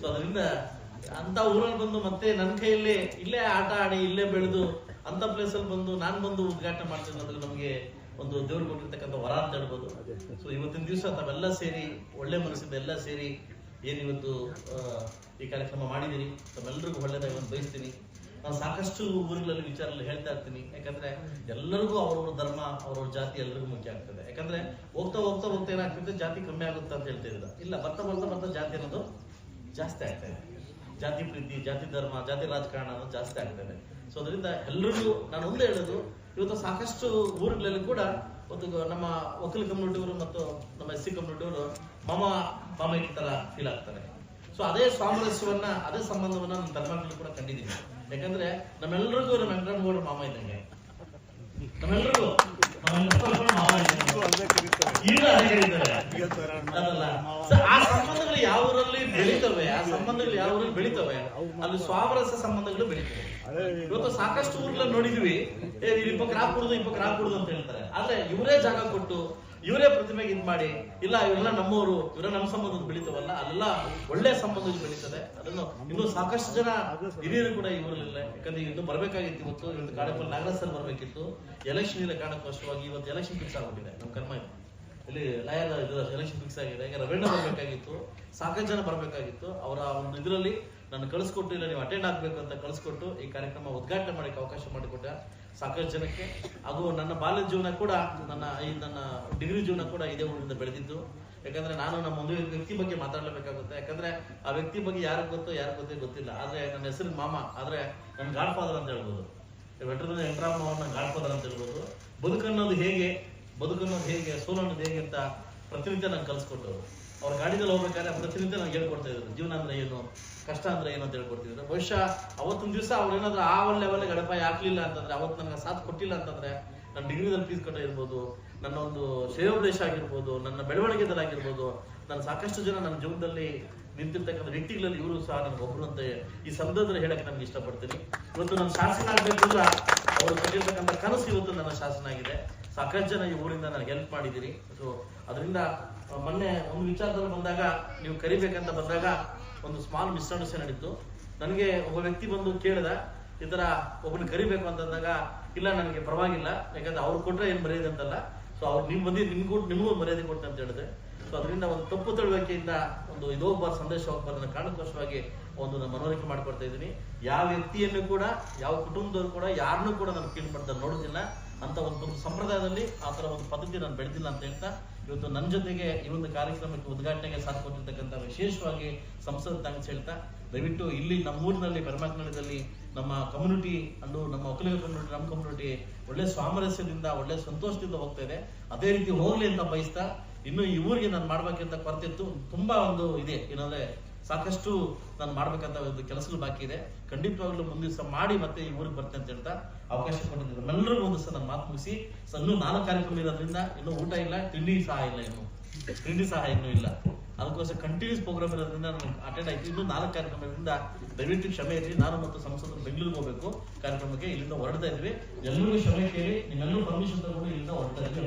ಅದರಿಂದ ಅಂತ ಊರಲ್ಲಿ ಬಂದು ಮತ್ತೆ ನನ್ನ ಕೈಯಲ್ಲಿ ಇಲ್ಲೇ ಆಟ ಆಡಿ ಇಲ್ಲೇ ಬೆಳೆದು ಅಂತ ಪ್ಲೇಸ್ ಅಲ್ಲಿ ಬಂದು ನಾನು ಬಂದು ಉದ್ಘಾಟನೆ ಮಾಡ್ತೀನಿ ಅನ್ನೋದು ನಮಗೆ ಒಂದು ದೇವ್ರು ಕೊಟ್ಟಿರ್ತಕ್ಕಂಥ ವರ ಅಂತ ಹೇಳ್ಬೋದು. ಸೊ ಇವತ್ತಿನ ದಿವಸ ತಾವೆಲ್ಲ ಸೇರಿ ಒಳ್ಳೆ ಮನಸ್ಸಿಂದ ಎಲ್ಲ ಸೇರಿ ಏನಿವತ್ತು ಈ ಕಾರ್ಯಕ್ರಮ ಮಾಡಿದೀನಿ, ತಮ್ಮೆಲ್ಲರಿಗೂ ಒಳ್ಳೇದಾಗಿ ಒಂದು ಬಯಸ್ತೀನಿ. ನಾನು ಸಾಕಷ್ಟು ಊರುಗಳಲ್ಲಿ ವಿಚಾರದಲ್ಲಿ ಹೇಳ್ತಾ ಇರ್ತೀನಿ, ಯಾಕಂದ್ರೆ ಎಲ್ಲರಿಗೂ ಅವ್ರವ್ರ ಧರ್ಮ ಅವ್ರವ್ರ ಜಾತಿ ಎಲ್ಲರಿಗೂ ಮುಖ್ಯ ಆಗ್ತದೆ. ಯಾಕಂದ್ರೆ ಹೋಗ್ತಾ ಹೋಗ್ತಾ ಹೋಗ್ತಾ ಏನಾಗ್ತದೆ, ಜಾತಿ ಕಮ್ಮಿ ಆಗುತ್ತೆ ಅಂತ ಹೇಳ್ತಿದ್ರು. ಇಲ್ಲ, ಬರ್ತಾ ಬರ್ತಾ ಬರ್ತಾ ಜಾತಿ ಅನ್ನೋದು ಜಾಸ್ತಿ ಆಗ್ತಾ ಇದೆ. ಜಾತಿ ಪ್ರೀತಿ, ಜಾತಿ ಧರ್ಮ, ಜಾತಿ ರಾಜಕಾರಣ ಅನ್ನೋದು ಜಾಸ್ತಿ ಆಗ್ತದೆ. ಸೊ ಅದರಿಂದ ಎಲ್ಲರಿಗೂ ನಾನು ಒಂದೇ ಹೇಳೋದು, ಇವತ್ತು ಸಾಕಷ್ಟು ಊರುಗಳಲ್ಲಿ ಕೂಡ ಒಂದು ನಮ್ಮ ಒಕ್ಕಲು ಕಮ್ಯುನಿಟಿಯವರು ಮತ್ತು ನಮ್ಮ SC ಕಮ್ಯುನಿಟಿಯವರು ಮಾಮ ಈ ತರ ಫೀಲ್ ಆಗ್ತಾರೆ. ಸೊ ಅದೇ ಸಾಮರಸ್ಯವನ್ನ, ಅದೇ ಸಂಬಂಧವನ್ನ ನಮ್ಮ ಧರ್ಮಗಳಲ್ಲಿ ಕೂಡ ಕಂಡಿದ್ದೀವಿ. ಯಾಕಂದ್ರೆ ನಮ್ಮೆಲ್ಲರಿಗೂ ನಮ್ಮ ವೆಂಕಟರಮಣಗೌಡರು ಮಾಮ ಇದ್ದಂಗೆ, ನಮ್ಮೆಲ್ಲರಿಗೂ ಮಾಮ ಅದಲ್ಲ. ಆ ಸಂಬಂಧಗಳು ಯಾವ ಊರಲ್ಲಿ ಬೆಳೀತವೆ, ಆ ಸಂಬಂಧಗಳು ಯಾವ ಊರಲ್ಲಿ ಬೆಳೀತವೆ, ಅಲ್ಲಿ ಸಾಮರಸ್ಯ ಸಂಬಂಧಗಳು ಬೆಳೀತವೆ. ಇವತ್ತು ಸಾಕಷ್ಟು ಊರ್ಗಳಲ್ಲಿ ನೋಡಿದ್ವಿ, ಇಪ್ಪ ಕ್ರಾಪ್ ಕುಡುದು ಅಂತ ಹೇಳ್ತಾರೆ. ಆದ್ರೆ ಇವರೇ ಜಾಗ ಕೊಟ್ಟು ಇವರೇ ಪ್ರತಿಮೆಗೆ ಇದ್ ಮಾಡಿ, ಇಲ್ಲ ಇವರೆಲ್ಲ ನಮ್ಮವರು, ಇವರ ನಮ್ಮ ಸಂಬಂಧ ಬೆಳೀತವಲ್ಲ, ಅಲ್ಲೆಲ್ಲ ಒಳ್ಳೆ ಸಂಬಂಧಗಳು ಬೆಳೀತದೆ. ಅದನ್ನು ಇನ್ನೂ ಸಾಕಷ್ಟು ಜನ ಹಿರಿಯರು ಕೂಡ ಈ ಊರಲ್ಲಿಲ್ಲ. ಯಾಕಂದ್ರೆ ಇನ್ನು ಬರ್ಬೇಕಾಗಿತ್ತು, ಇವತ್ತು ಕಾಡಪಲ್ಲಿ ನಾಗರಾಜ್ ಸರ್ ಬರ್ಬೇಕಿತ್ತು. ಎಲೆಕ್ಷನ್ ಇಲ್ಲ ಕಾರಣಕ್ಕೋಸ್ಕರವಾಗಿ ಇವತ್ತು ಎಲೆಕ್ಷನ್ ಫಿಕ್ಸ್ ಆಗ್ಬಿಟ್ಟಿದೆ. ನಮ್ಮ ಕರ್ಮ ಇಲ್ಲಿ ಲಾಯರ್ ಎಲೆಕ್ಷನ್ ಫಿಕ್ಸ್ ಆಗಿದೆ. ಈಗ ರವೀಣ ಬರ್ಬೇಕಾಗಿತ್ತು, ಸಾಕಷ್ಟು ಜನ ಬರ್ಬೇಕಾಗಿತ್ತು. ಅವರ ಒಂದು ಇದರಲ್ಲಿ ನಾನು ಕಳಿಸ್ಕೊಟ್ಟು, ಇಲ್ಲ ನೀವು ಅಟೆಂಡ್ ಆಗ್ಬೇಕು ಅಂತ ಕಳಿಸ್ಕೊಟ್ಟು ಈ ಕಾರ್ಯಕ್ರಮ ಉದ್ಘಾಟನೆ ಮಾಡಕ್ಕೆ ಅವಕಾಶ ಮಾಡಿಕೊಟ್ಟ ಸಾಕಷ್ಟು ಜನಕ್ಕೆ. ಹಾಗೂ ನನ್ನ ಬಾಲ್ಯ ಜೀವನ ಕೂಡ, ನನ್ನ ಡಿಗ್ರಿ ಜೀವನ ಕೂಡ ಇದೇ ಊರಿಂದ ಬೆಳೆದಿದ್ದು. ಯಾಕಂದ್ರೆ ನಾನು ನಮ್ಮ ಒಂದು ವ್ಯಕ್ತಿ ಬಗ್ಗೆ ಮಾತಾಡ್ಲೇಬೇಕಾಗುತ್ತೆ. ಯಾಕಂದ್ರೆ ಆ ವ್ಯಕ್ತಿ ಬಗ್ಗೆ ಯಾರಿಗೆ ಗೊತ್ತೋ ಗೊತ್ತಿಲ್ಲ. ಆದ್ರೆ ನನ್ನ ಹೆಸರು ಮಾಮ, ಆದ್ರೆ ನನ್ನ ಗಾಡ್ ಫಾದರ್ ಅಂತ ಹೇಳ್ಬೋದು. ವೆಂಕಟರಾಮನ ಗಾಡ್ ಫಾದರ್ ಅಂತ ಹೇಳ್ಬೋದು. ಬದುಕನ್ನೋದು ಹೇಗೆ, ಸೋಲು ಅನ್ನೋದು ಹೇಗೆ ಅಂತ ಪ್ರತಿನಿತ್ಯ ನಂಗೆ ಕಲ್ಸ್ಕೊಟ್ಟವರು. ಅವ್ರ ಗಾಡಿದಲ್ಲಿ ಹೋಗ್ಬೇಕಾದ್ರೆ ಪ್ರತಿನಿತ್ಯ ನಂಗೆ ಹೇಳ್ಕೊಡ್ತಾ ಇದ್ರು, ಜೀವನ ಅಂದ್ರೆ ಏನು, ಕಷ್ಟ ಅಂದ್ರೆ ಏನು ಅಂತ ಹೇಳ್ಕೊಡ್ತಿದ್ರು. ಬಹುಶಃ ಅವತ್ತೊಂದು ದಿವಸ ಅವ್ರು ಏನಾದ್ರು ಆ ಲೆವೆಲ್ ಗಡಪಾಯಿ ಹಾಕ್ಲಿಲ್ಲ ಅಂತಂದ್ರೆ, ಅವತ್ತು ನನಗೆ ಸಾಥ್ ಕೊಟ್ಟಿಲ್ಲ ಅಂತಂದ್ರೆ, ನನ್ನ ಡಿಗ್ರಿದಲ್ಲಿ ಫೀಸ್ ಕಟ್ಟ ಇರ್ಬೋದು, ನನ್ನ ಒಂದು ಶ್ರೇಯೋಪದೇಶ ಆಗಿರ್ಬೋದು, ನನ್ನ ಬೆಳವಣಿಗೆದಲ್ಲಾಗಿರ್ಬೋದು, ನಾನು ಸಾಕಷ್ಟು ಜನ ನನ್ನ ಜೀವನದಲ್ಲಿ ನಿಂತಿರ್ತಕ್ಕಂಥ ವ್ಯಕ್ತಿಗಳಲ್ಲಿ ಇವರು ಸಹ ನನಗೆ ಒಬ್ರು ಅಂತ ಈ ಸಂದರ್ಭದಲ್ಲಿ ಹೇಳಕ್ಕೆ ನನಗೆ ಇಷ್ಟಪಡ್ತೀನಿ. ಇವತ್ತು ನನ್ನ ಶಾಸನ ಆಗ್ಬೇಕು ಅಂದ್ರೆ ಅವ್ರು ಕಟ್ಟಿರ್ತಕ್ಕಂಥ ಕನಸು ಇವತ್ತು ನನ್ನ ಶಾಸನ ಆಗಿದೆ. ಸಾಕಷ್ಟು ಜನ ಈ ಊರಿಂದ ನನಗೆ ಹೆಲ್ಪ್ ಮಾಡಿದ್ದೀರಿ. ಸೊ ಅದರಿಂದ ಮೊನ್ನೆ ಒಂದು ವಿಚಾರದಲ್ಲಿ ಬಂದಾಗ, ನೀವು ಕರಿಬೇಕಂತ ಬಂದಾಗ ಒಂದು ಸ್ಮಾಲ್ ಮಿಸ್ಅಂಡರ್ಸ್ಟ್ಯಾಂಡ್ ನಡೀತು. ನನಗೆ ಒಬ್ಬ ವ್ಯಕ್ತಿ ಬಂದು ಕೇಳಿದ, ಈ ತರ ಒಬ್ಬನ ಕರಿಬೇಕು ಅಂತಂದಾಗ, ಇಲ್ಲ ನನಗೆ ಪರವಾಗಿಲ್ಲ, ಯಾಕಂದ್ರೆ ಅವ್ರು ಕೊಟ್ರೆ ಏನ್ ಮರ್ಯಾದೆ ಅಂತಲ್ಲ, ಸೊ ಅವ್ರು ನೀವು ಬಂದಿದ್ದು ನಿಮಗೂ ಮರ್ಯಾದೆ ಕೊಟ್ಟೆ ಅಂತ ಹೇಳಿದೆ. ಸೊ ಅದರಿಂದ ಒಂದು ತಪ್ಪು ತಿಳುವಳಿಕೆಯಿಂದ ಒಂದು ಇದೋಗ್ಬಾರ್ದು, ಸಂದೇಶ ಹೋಗ್ಬಾರ್ದು ಅನ್ನೋ ಕಾರಣಕ್ಕೋಸ್ಕರವಾಗಿ ಒಂದು ನಾನು ಮನವರಿಕೆ ಮಾಡ್ಕೊಡ್ತಾ ಇದ್ದೀನಿ. ಯಾವ ವ್ಯಕ್ತಿಯನ್ನು ಕೂಡ, ಯಾವ ಕುಟುಂಬದವರು ಕೂಡ ಯಾರನ್ನೂ ಕೂಡ ನಾನು ಕೀಳು ಮಾಡ್ತಾರೆ ನೋಡೋದಿಲ್ಲ. ಅಂತ ಒಂದು ಸಂಪ್ರದಾಯದಲ್ಲಿ ಆ ತರ ಒಂದು ಪದ್ಧತಿ ನಾನು ಬೆಳೆದಿಲ್ಲ ಅಂತ ಹೇಳ್ತಾ, ಇವತ್ತು ನನ್ನ ಜೊತೆಗೆ ಈ ಒಂದು ಕಾರ್ಯಕ್ರಮಕ್ಕೆ ಉದ್ಘಾಟನೆಗೆ ಸಾಥ್ ಕೊಟ್ಟಿರ್ತಕ್ಕಂಥ ವಿಶೇಷವಾಗಿ ಸಂಸದ ಥ್ಯಾಂಕ್ಸ್ ಹೇಳ್ತಾ, ದಯವಿಟ್ಟು ಇಲ್ಲಿ ನಮ್ಮೂರಿನಲ್ಲಿ ಪರಮಾತ್ಮದಲ್ಲಿ ನಮ್ಮ ಕಮ್ಯುನಿಟಿ ಅಂಡು ನಮ್ಮ ಒಕ್ಕಲಿಗ ಕಮ್ಯುನಿಟಿ, ನಮ್ಮ ಕಮ್ಯುನಿಟಿ ಒಳ್ಳೆ ಸಾಮರಸ್ಯದಿಂದ, ಒಳ್ಳೆ ಸಂತೋಷದಿಂದ ಹೋಗ್ತಾ ಇದೆ. ಅದೇ ರೀತಿ ಹೋಗ್ಲಿ ಅಂತ ಬಯಸ್ತಾ, ಇನ್ನು ಈ ಊರಿಗೆ ನಾನು ಮಾಡ್ಬೇಕಂತ ಕೊರತಿತ್ತು, ತುಂಬಾ ಒಂದು ಇದೆ, ಏನಂದ್ರೆ ಸಾಕಷ್ಟು ನಾನು ಮಾಡ್ಬೇಕಂತ ಒಂದು ಕೆಲಸಗಳು ಬಾಕಿ ಇದೆ. ಖಂಡಿತವಾಗ್ಲೂ ಮುಂದಿನ ದಿವಸ ಮಾಡಿ ಮತ್ತೆ ಈ ಊರಿಗೆ ಬರ್ತೇನೆ ಅಂತ ಹೇಳ್ತಾ ಅವಕಾಶ ಕೊಟ್ಟಿದ್ದೀನಿ. ನಮ್ಮೆಲ್ಲರಿಗೂ ಒಂದು ಸಹ ನಾನು ಮಾತು ಮುಗಿಸಿ, ಇನ್ನೂ 4 ಕಾರ್ಯಕ್ರಮ ಇರೋದ್ರಿಂದ ಇನ್ನೂ ಊಟ ಇಲ್ಲ, ತಿಂಡಿ ಸಹ ಇನ್ನೂ ಇಲ್ಲ. ಅದಕ್ಕೋಸ್ಕರ ಕಂಟಿನ್ಯೂಸ್ ಪ್ರೋಗ್ರಾಮ್ ಇರೋದ್ರಿಂದ ನಾನು ಅಟೆಂಡ್ ಆಯ್ತು. ಇನ್ನೂ 4 ಕಾರ್ಯಕ್ರಮ ಇರೋದ್ರಿಂದ ದಯವಿಟ್ಟು ಕ್ಷಮೆ ಇರಲಿ. ನಾನು ಮತ್ತು ಸಂಸದರು ಬೆಂಗಳೂರಿಗೆ ಹೋಗ್ಬೇಕು ಕಾರ್ಯಕ್ರಮಕ್ಕೆ, ಇಲ್ಲಿಂದ ಹೊರಡ್ತಾ ಇದ್ವಿ. ಎಲ್ಲರಿಗೂ ಕ್ಷಮೆ ಕೇಳಿ, ನಿಮ್ಮೆಲ್ಲರೂ ಪರ್ಮಿಷನ್ ತಗೊಂಡು ಇಲ್ಲಿಂದ ಹೊರಡ್ತಾ ಇದ್ವಿ.